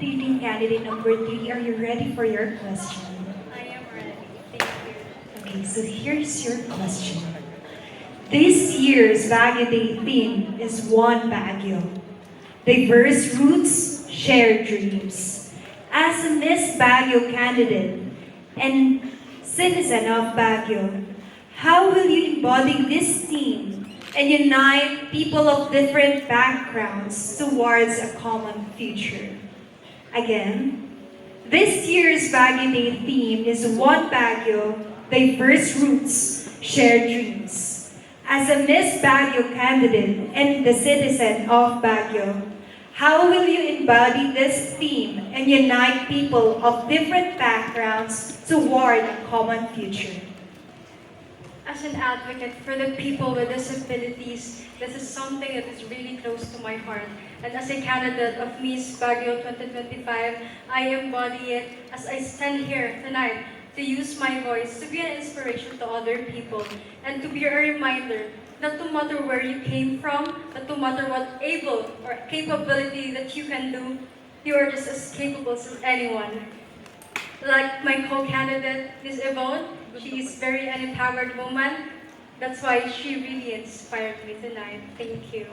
Leading candidate number 3, are you ready for your question? I am ready. Thank you. Okay, so here's your question. This year's Baguio Day theme is One Baguio. Diverse roots, shared dreams. As a Miss Baguio candidate and citizen of Baguio, how will you embody this theme and unite people of different backgrounds towards a common future? Again, this year's Baguio Day theme is One Baguio, Diverse Roots, Shared Dreams. As a Miss Baguio candidate and the citizen of Baguio, how will you embody this theme and unite people of different backgrounds toward a common future? As an advocate for the people with disabilities, this is something that is really close to my heart. And as a candidate of Miss Baguio 2025, I embody it as I stand here tonight to use my voice to be an inspiration to other people and to be a reminder that no matter where you came from, that no matter what able or capability that you can do, you are just as capable as anyone. Like my co-candidate, Ms. Yvonne, she is very an empowered woman. That's why she really inspired me tonight. Thank you.